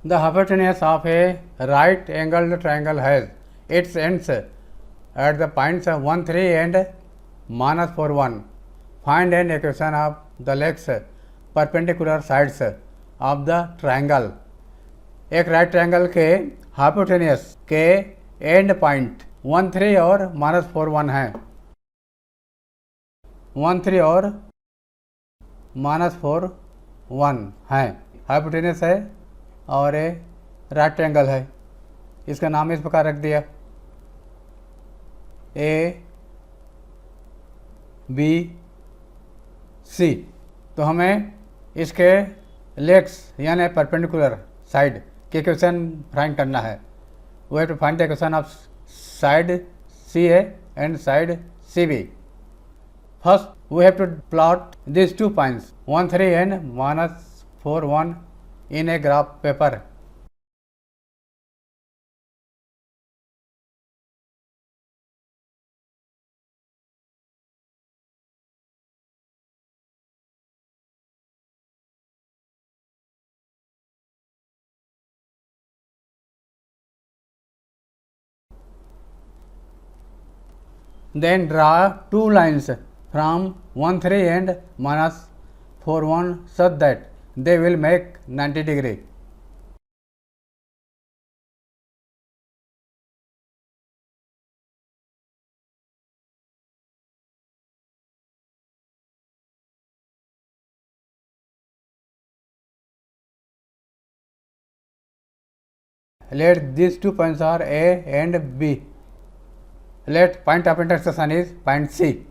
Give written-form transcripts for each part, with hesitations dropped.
The hypotenuse of a right angled triangle has its ends at the points 1, 3 and minus 4, 1. Find an equation of the legs perpendicular sides of the triangle. एक right triangle के hypotenuse के and point 1, 3 और minus 4, 1 है। 1, 3 और minus 4, 1 है। Hypotenuse है और ये राइट ट्रायंगल है। इसका नाम इस प्रकार रख दिया ए बी सी। तो हमें इसके लेग्स यानी परपेंडिकुलर साइड के इक्वेशन फाइंड करना है। We have to find the equation of side C A and side C B. First we have to plot this 2 points 1, 3 and minus 4, 1 in a graph paper. Then draw 2 lines from 1, 3 and minus 4, 1 such that they will make 90 degree. Let these 2 points are A and B. Let point of intersection is point C.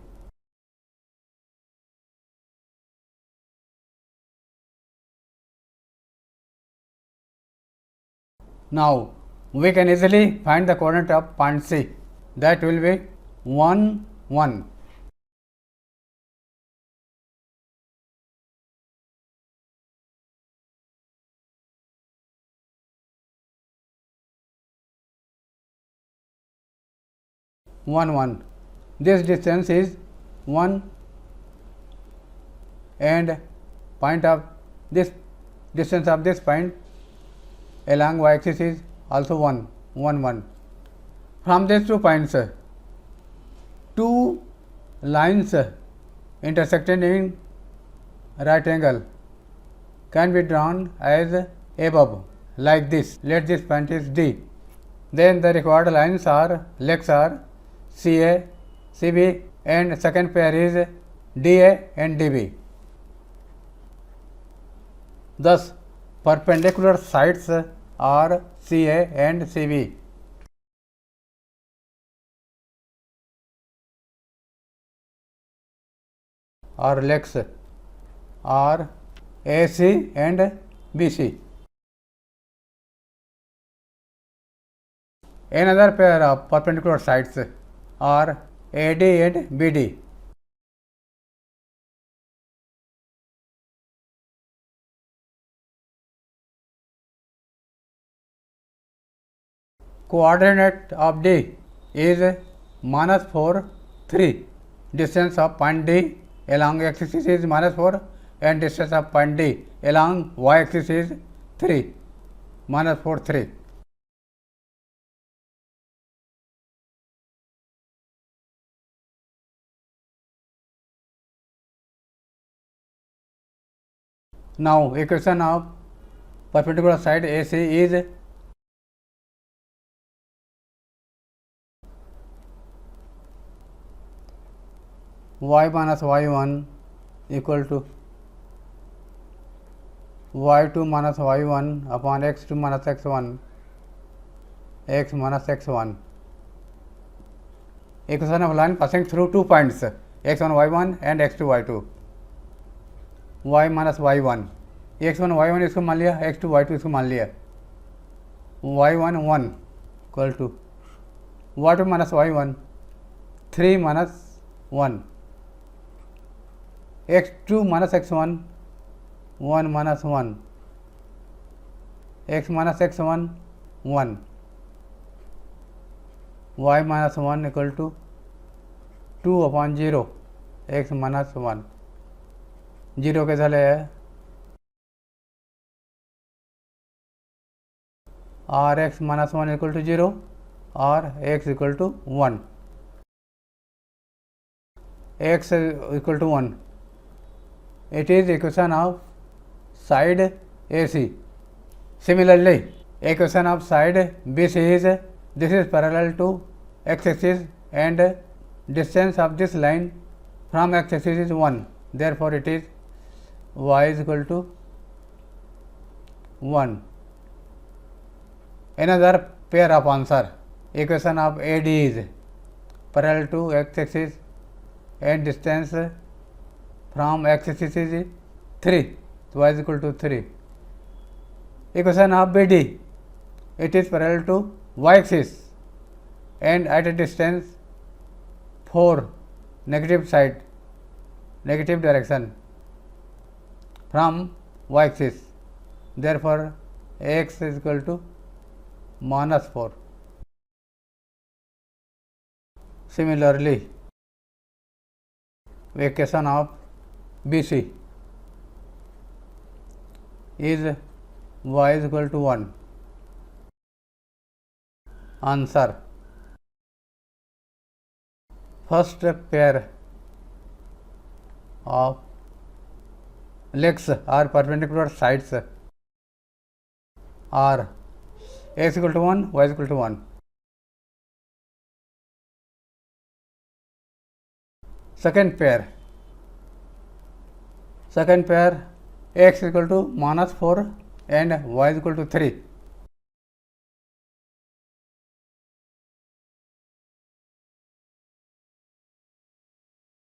Now we can easily find the coordinate of point C. That will be 1, 1. This distance is 1 and point of this distance of this point along y axis is also 1, 1, 1. From these 2 points, 2 lines intersecting in right angle can be drawn as above like this. Let this point is D. Then the required lines are legs are CA, CB and second pair is DA and DB. Thus perpendicular sides are CA and CB. Or legs are AC and BC. Another pair of perpendicular sides are AD and BD. Coordinate of D is minus 4, 3. Distance of point D along x axis is minus 4 and distance of point D along y axis is 3, minus 4, 3. Now equation of perpendicular side AC is y minus y1 equal to y2 minus y1 upon x2 minus x1, x minus x1. Equation of line passing through 2 points x1 y1 and x2 y2. y minus y1, x1 y1 इसको मान लिया, x2 y2 इसको मान लिया, y1 1 equal to y2 minus y1 3 minus 1, x2 minus x1 1 minus 1, x minus x1 1, y minus 1 equal to 2 upon 0, x minus 1. 0 के झाले or x minus 1 equal to 0 or x equal to 1. X equal to 1. It is equation of side AC. Similarly, equation of side BC is this is parallel to x axis and distance of this line from x axis is 1. Therefore, it is y is equal to 1. Another pair of answer. Equation of AD is parallel to x axis and distance from x axis is 3. So, y is equal to 3. Equation of BD, it is parallel to y axis and at a distance 4 negative side, negative direction from y axis. Therefore, x is equal to minus 4. Similarly, equation of BC is y is equal to 1. Answer. First pair of legs are perpendicular sides are x equal to 1, y is equal to 1. Second pair x equal to minus 4 and y is equal to 3.